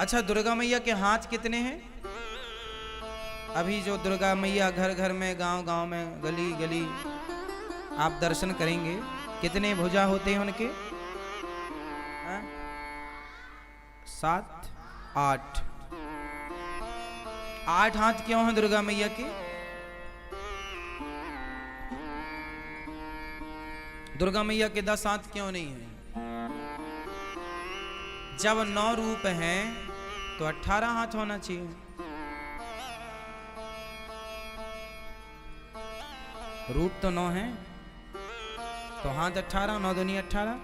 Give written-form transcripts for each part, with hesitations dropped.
अच्छा, दुर्गा मैया के हाथ कितने हैं? अभी जो दुर्गा मैया घर घर में, गांव गांव में, गली गली आप दर्शन करेंगे, कितने भुजा होते हैं उनके? 7 8 8 हाथ क्यों हैं दुर्गा मैया के? दुर्गा मैया के 10 हाथ क्यों नहीं हैं? जब 9 रूप हैं तो 18 हाथ होना चाहिए। रूप तो 9 हैं तो हाथ 18, 9 दूनी 18।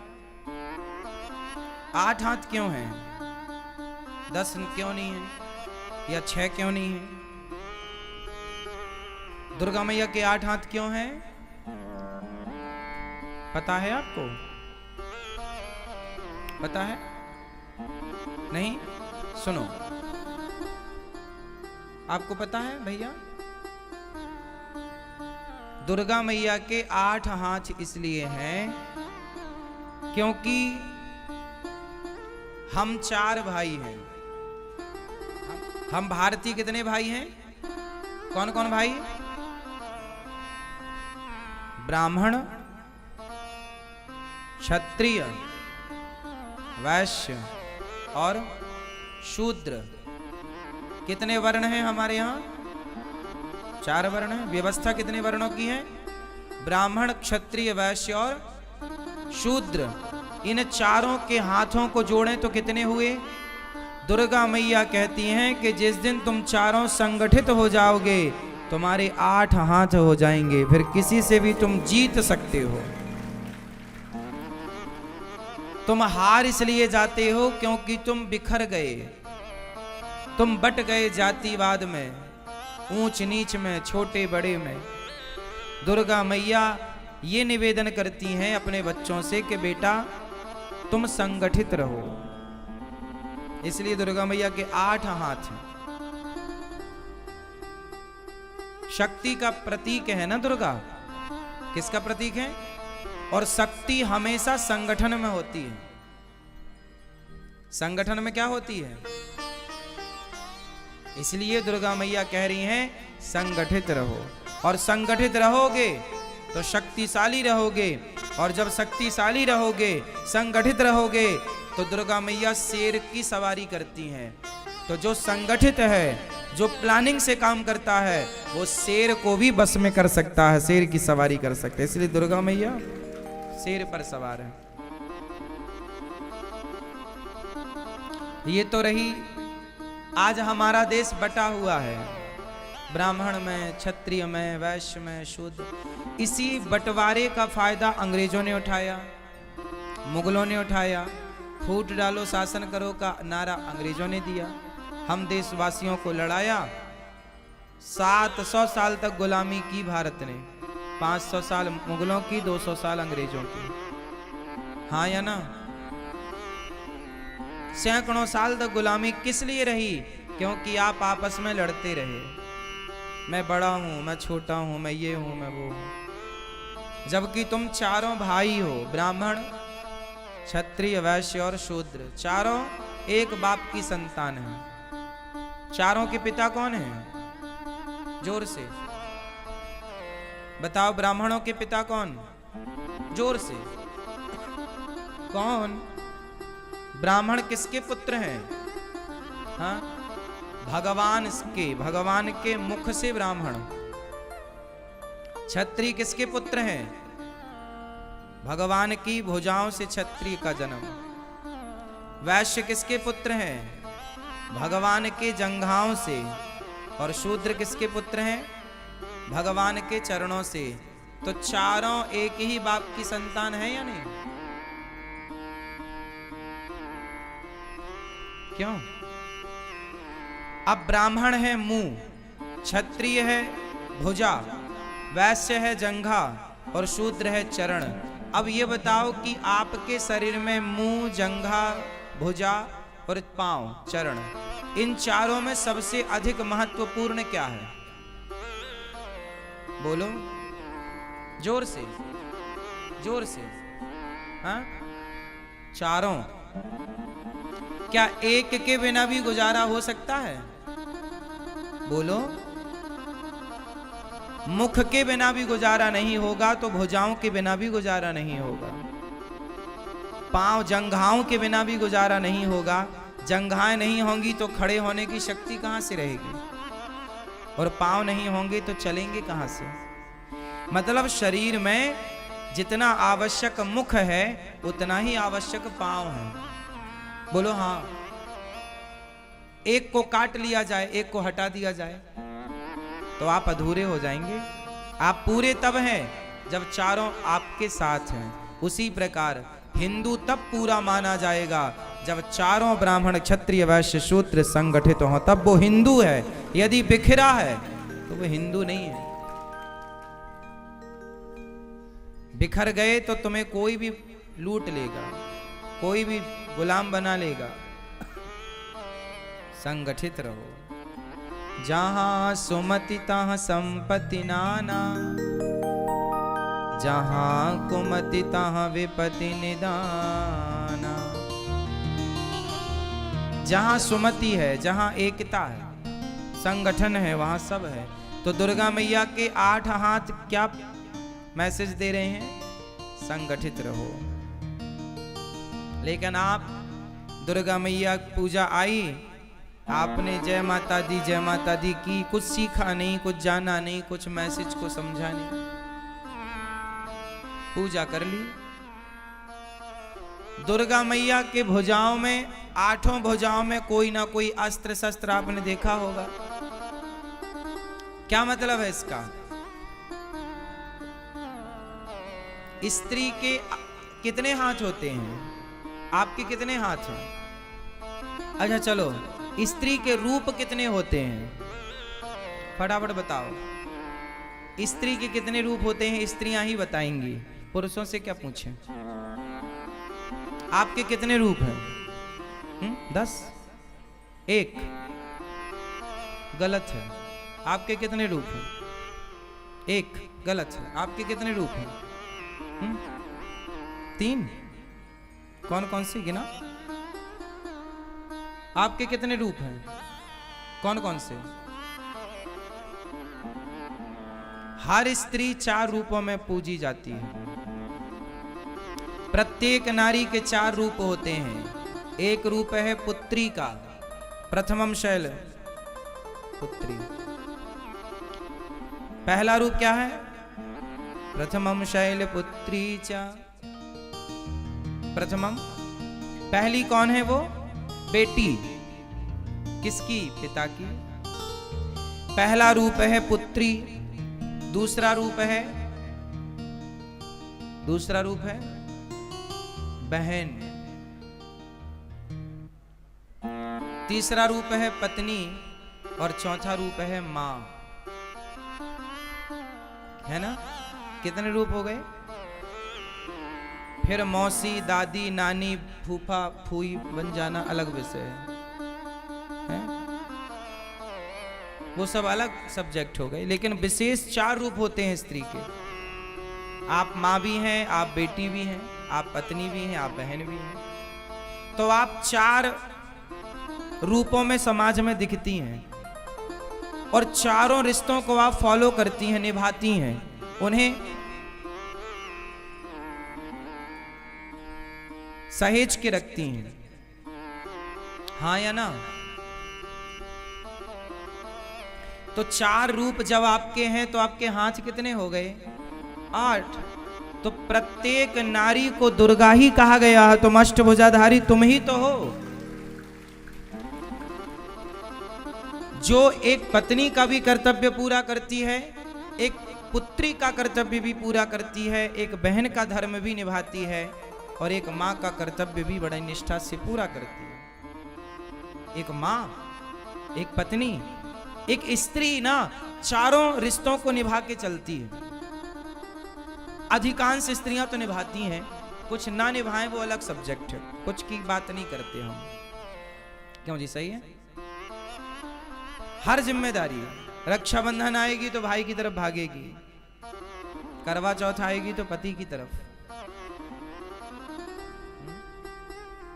8 हाथ क्यों हैं? 10 क्यों नहीं है? या 6 क्यों नहीं है? दुर्गा मैया के 8 हाथ क्यों हैं? पता है आपको? पता है? नहीं? सुनो, आपको पता है भैया? दुर्गा मैया के 8 हाथ इसलिए हैं क्योंकि हम 4 भाई हैं। हम भारतीय कितने भाई हैं? कौन कौन भाई? ब्राह्मण, क्षत्रिय, वैश्य और शूद्र। कितने वर्ण हैं हमारे यहाँ? 4 वर्ण हैं। व्यवस्था कितने वर्णों की है? ब्राह्मण, क्षत्रिय, वैश्य और शूद्र। इन चारों के हाथों को जोड़ें तो कितने हुए? दुर्गा मैया कहती हैं कि जिस दिन तुम चारों संगठित हो जाओगे तुम्हारे 8 हाथ हो जाएंगे, फिर किसी से भी तुम जीत सकते हो। तुम हार इसलिए जाते हो क्योंकि तुम बिखर गए, तुम बट गए जातिवाद में, ऊंच नीच में, छोटे बड़े में। दुर्गा मैया ये निवेदन करती हैं अपने बच्चों से कि बेटा तुम संगठित रहो। इसलिए दुर्गा मैया के 8 हाथ हैं। शक्ति का प्रतीक है ना दुर्गा? किसका प्रतीक है? और शक्ति हमेशा संगठन में होती है। संगठन में क्या होती है? इसलिए दुर्गा मैया कह रही हैं संगठित रहो। और संगठित रहोगे तो शक्तिशाली रहोगे, और जब शक्तिशाली रहोगे, संगठित रहोगे, तो दुर्गा मैया शेर की सवारी करती हैं। तो जो संगठित है, जो प्लानिंग से काम करता है, वो शेर को भी बस में कर सकता है, शेर की सवारी कर सकता है। इसलिए दुर्गा मैया शेर पर सवार है। ये तो रही, आज हमारा देश बटा हुआ है, ब्राह्मण में, क्षत्रिय में, वैश्य में, शूद्र। इसी बंटवारे का फायदा अंग्रेजों ने उठाया, मुगलों ने उठाया। फूट डालो शासन करो का नारा अंग्रेजों ने दिया, हम देशवासियों को लड़ाया। 700 साल तक गुलामी की भारत ने, 500 साल मुगलों की, 200 साल अंग्रेजों की। हाँ या ना? सैकड़ों साल तक गुलामी किस लिए रही? क्योंकि आप आपस में लड़ते रहे, मैं बड़ा हूं, मैं छोटा हूं, मैं ये हूं, मैं वो हूं। जबकि तुम चारों भाई हो, ब्राह्मण, क्षत्रिय, वैश्य और शूद्र, चारों एक बाप की संतान हैं। चारों के पिता कौन हैं? जोर से बताओ, ब्राह्मणों के पिता कौन? जोर से कौन? ब्राह्मण किसके पुत्र हैं? हाँ, भगवान के मुख से ब्राह्मण। क्षत्रिय किसके पुत्र हैं? भगवान की भुजाओं से क्षत्रिय का जन्म। वैश्य किसके पुत्र हैं? भगवान के जंघाओं से। और शूद्र किसके पुत्र हैं? भगवान के चरणों से। तो चारों एक ही बाप की संतान है या नहीं? क्यों? अब ब्राह्मण है मुंह, क्षत्रिय है भुजा, वैश्य है जंघा और शूद्र है चरण। अब ये बताओ कि आपके शरीर में मुंह, जंघा, भुजा और पांव, चरण, इन चारों में सबसे अधिक महत्वपूर्ण क्या है? बोलो जोर से, जोर से। हाँ, चारों। क्या एक के बिना भी गुजारा हो सकता है? बोलो। मुख के बिना भी गुजारा नहीं होगा तो भुजाओं के बिना भी गुजारा नहीं होगा। पांव जंघाओं के बिना भी गुजारा नहीं होगा। जंघाएं नहीं होंगी तो खड़े होने की शक्ति कहां से रहेगी? और पांव नहीं होंगे तो चलेंगे कहां से? मतलब शरीर में जितना आवश्यक मुख है उतना ही आवश्यक पांव है। बोलो हाँ। एक को काट लिया जाए, एक को हटा दिया जाए तो आप अधूरे हो जाएंगे। आप पूरे तब हैं जब चारों आपके साथ हैं। उसी प्रकार हिंदू तब पूरा माना जाएगा जब चारों ब्राह्मण क्षत्रिय वैश्य शूद्र संगठित हो, तब वो हिंदू है। यदि बिखरा है तो वो हिंदू नहीं है। बिखर गए तो तुम्हें कोई भी लूट लेगा, कोई भी गुलाम बना लेगा। संगठित रहो। जहां सुमति तहां संपत्ति नाना, जहां कुमति तहां विपत्ति निदाना। जहां सुमति है, जहां एकता है, संगठन है, वहां सब है। तो दुर्गा मैया के 8 हाथ क्या मैसेज दे रहे हैं? संगठित रहो। लेकिन आप दुर्गा मैया पूजा आई, आपने जय माता दी की, कुछ सीखा नहीं, कुछ जाना नहीं, कुछ मैसेज को समझा नहीं, पूजा कर ली। दुर्गा मैया के भुजाओं में, 8 भुजाओं में कोई ना कोई अस्त्र शस्त्र आपने देखा होगा। क्या मतलब है इसका? स्त्री के कितने हाथ होते हैं? आपके कितने हाथ हैं? अच्छा चलो, स्त्री के रूप कितने होते हैं? फटाफट बताओ। स्त्री के कितने रूप होते हैं? स्त्रियां ही बताएंगी, पुरुषों से क्या पूछें। आपके कितने रूप हैं? 10? 1 गलत है। आपके कितने रूप हैं? 1 गलत है। आपके कितने रूप हैं? 3? कौन कौन से गिना? आपके कितने रूप हैं? कौन कौन से? हर स्त्री 4 रूपों में पूजी जाती है। प्रत्येक नारी के 4 रूप होते हैं। एक रूप है पुत्री का, प्रथमम शैल पुत्री। पहला रूप क्या है? प्रथमम शैल पुत्री चा। प्रथमम, पहली कौन है वो? बेटी। किसकी? पिता की। पहला रूप है पुत्री। दूसरा रूप है बहन। तीसरा रूप है पत्नी और चौथा रूप है मां। है ना? कितने रूप हो गए? फिर मौसी, दादी, नानी, फूफा, फूई बन जाना अलग विषय है। वो सब अलग सब्जेक्ट हो गए। लेकिन विशेष 4 रूप होते हैं स्त्री के। आप माँ भी हैं, आप बेटी भी हैं, आप पत्नी भी हैं, आप बहन भी हैं। तो आप 4 रूपों में समाज में दिखती हैं और चारों रिश्तों को आप फॉलो करती हैं, निभाती हैं, उन्हें सहेज के रखती हैं। हाँ या ना? तो 4 रूप जब आपके हैं तो आपके हाथ कितने हो गए? 8। तो प्रत्येक नारी को दुर्गा ही कहा गया है। तुम अष्टभुजाधारी तुम ही तो हो। जो एक पत्नी का भी कर्तव्य पूरा करती है, एक पुत्री का कर्तव्य भी पूरा करती है, एक बहन का धर्म भी निभाती है और एक माँ का कर्तव्य भी बड़ी निष्ठा से पूरा करती है। एक माँ, एक पत्नी, एक स्त्री ना चारों रिश्तों को निभा के चलती है। अधिकांश स्त्रियां तो निभाती हैं, कुछ ना निभाएं वो अलग सब्जेक्ट है, कुछ की बात नहीं करते हम। क्यों जी? सही है। हर जिम्मेदारी, रक्षाबंधन आएगी तो भाई की तरफ भागेगी, करवा चौथ आएगी तो पति की तरफ।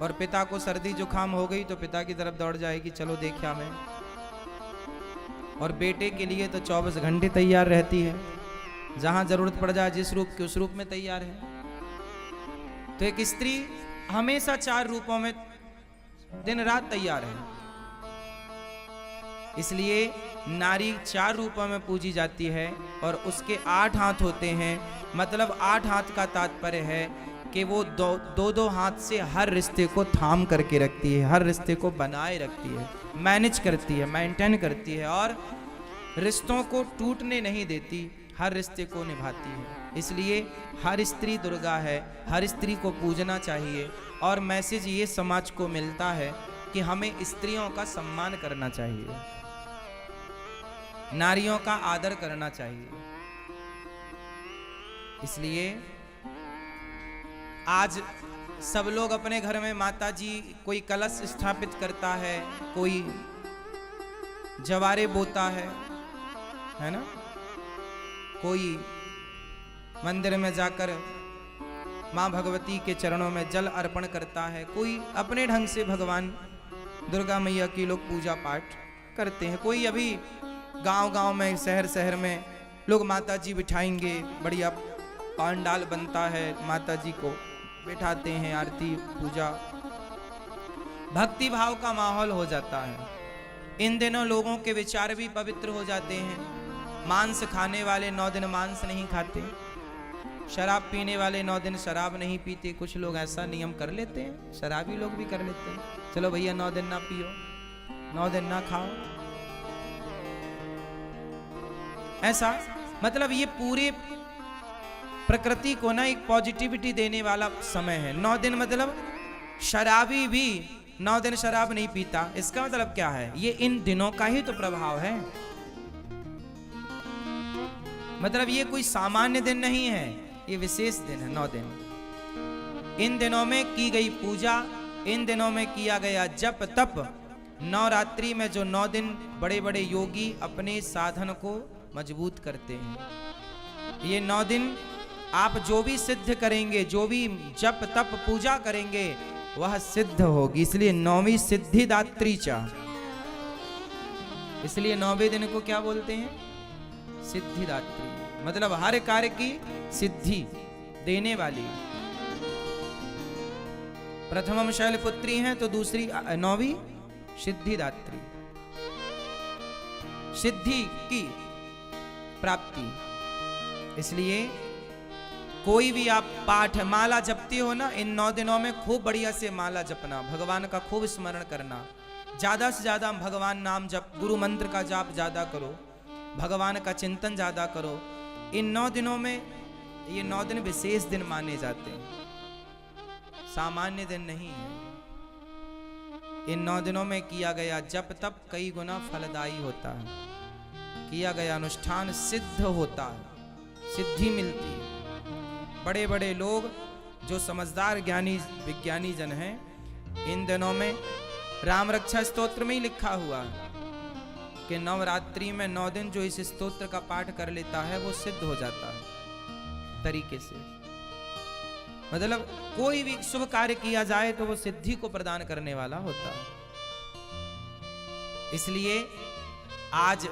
और पिता को सर्दी जुकाम हो गई तो पिता की तरफ दौड़ जाएगी, चलो देखा मैं। और बेटे के लिए तो 24 घंटे तैयार रहती है, जहां जरूरत पड़ जाए जिस रूप के उस रूप में तैयार है। तो एक स्त्री हमेशा 4 रूपों में दिन रात तैयार है। इसलिए नारी 4 रूपों में पूजी जाती है और उसके 8 हाथ होते हैं। मतलब 8 हाथ का तात्पर्य है कि वो दो हाथ से हर रिश्ते को थाम करके रखती है, हर रिश्ते को बनाए रखती है, मैनेज करती है, मेंटेन करती है और रिश्तों को टूटने नहीं देती, हर रिश्ते को निभाती है। इसलिए हर स्त्री दुर्गा है, हर स्त्री को पूजना चाहिए। और मैसेज ये समाज को मिलता है कि हमें स्त्रियों का सम्मान करना चाहिए, नारियों का आदर करना चाहिए। इसलिए आज सब लोग अपने घर में माता जी, कोई कलश स्थापित करता है, कोई जवारे बोता है ना, कोई मंदिर में जाकर माँ भगवती के चरणों में जल अर्पण करता है, कोई अपने ढंग से भगवान दुर्गा मैया की लोग पूजा पाठ करते हैं। कोई अभी गांव-गांव में, शहर में लोग माता जी बिठाएंगे, बढ़िया पंडाल बनता है, माता जी को बिठाते हैं, आरती पूजा, भक्ति भाव का माहौल हो जाता है। इन दिनों लोगों के विचार भी पवित्र हो जाते हैं। मांस खाने वाले 9 दिन मांस नहीं खाते, शराब पीने वाले 9 दिन शराब नहीं पीते। कुछ लोग ऐसा नियम कर लेते हैं, शराबी लोग भी कर लेते हैं, चलो भैया 9 दिन ना पियो, 9 दिन ना खाओ। ऐसा मतलब ये पूरे प्रकृति को ना एक पॉजिटिविटी देने वाला समय है। 9 दिन मतलब शराबी भी 9 दिन शराब नहीं पीता, इसका मतलब क्या है? ये इन दिनों का ही तो प्रभाव है। मतलब ये कोई सामान्य दिन नहीं है, ये विशेष दिन है। 9 दिन इन दिनों में की गई पूजा, इन दिनों में किया गया जप तप, नवरात्रि में जो 9 दिन बड़े बड़े योगी अपने साधन को मजबूत करते हैं। ये 9 दिन आप जो भी सिद्ध करेंगे, जो भी जप तप पूजा करेंगे, वह सिद्ध होगी। इसलिए 9वीं सिद्धिदात्री चा, इसलिए 9वें दिन को क्या बोलते हैं? सिद्धिदात्री। मतलब हर कार्य की सिद्धि देने वाली। प्रथमम शैलपुत्री हैं तो दूसरी 9वीं सिद्धिदात्री, सिद्धि की प्राप्ति। इसलिए कोई भी आप पाठ माला जपते हो ना, इन 9 दिनों में खूब बढ़िया से माला जपना, भगवान का खूब स्मरण करना, ज्यादा से ज्यादा भगवान नाम जप, गुरु मंत्र का जाप ज्यादा करो, भगवान का चिंतन ज्यादा करो। इन 9 दिनों में, ये 9 दिन विशेष दिन माने जाते हैं, सामान्य दिन नहीं है। इन 9 दिनों में किया गया जप तप कई गुना फलदायी होता है, किया गया अनुष्ठान सिद्ध होता है, सिद्धि मिलती है। बड़े बड़े लोग जो समझदार ज्ञानी विज्ञानी जन हैं, इन दिनों में राम रक्षा स्तोत्र में ही लिखा हुआ है कि नवरात्रि में 9 दिन जो इस स्तोत्र का पाठ कर लेता है वो सिद्ध हो जाता है तरीके से। मतलब कोई भी शुभ कार्य किया जाए तो वो सिद्धि को प्रदान करने वाला होता है। इसलिए आज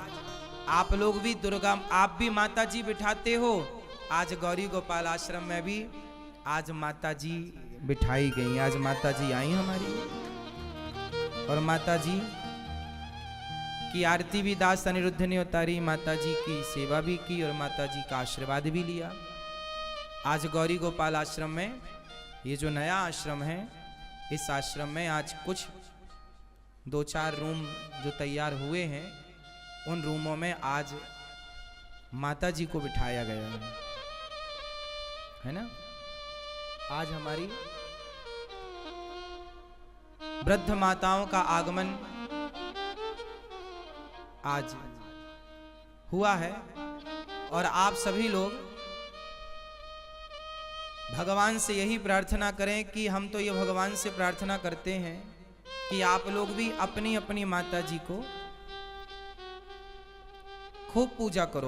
आप लोग भी दुर्गा, आप भी माता जी बिठाते हो। आज गौरी गोपाल आश्रम में भी आज माता जी बिठाई गई, आज माता जी आई हमारी, और माता जी की आरती भी दास अनिरुद्ध ने उतारी, माता जी की सेवा भी की और माता जी का आशीर्वाद भी लिया। आज गौरी गोपाल आश्रम में, ये जो नया आश्रम है, इस आश्रम में आज कुछ 2-4 रूम जो तैयार हुए हैं, उन रूमों में आज माता जी को बिठाया गया है ना। आज हमारी वृद्ध माताओं का आगमन आज हुआ है और आप सभी लोग भगवान से यही प्रार्थना करें कि हम तो ये भगवान से प्रार्थना करते हैं कि आप लोग भी अपनी अपनी माता जी को खूब पूजा करो,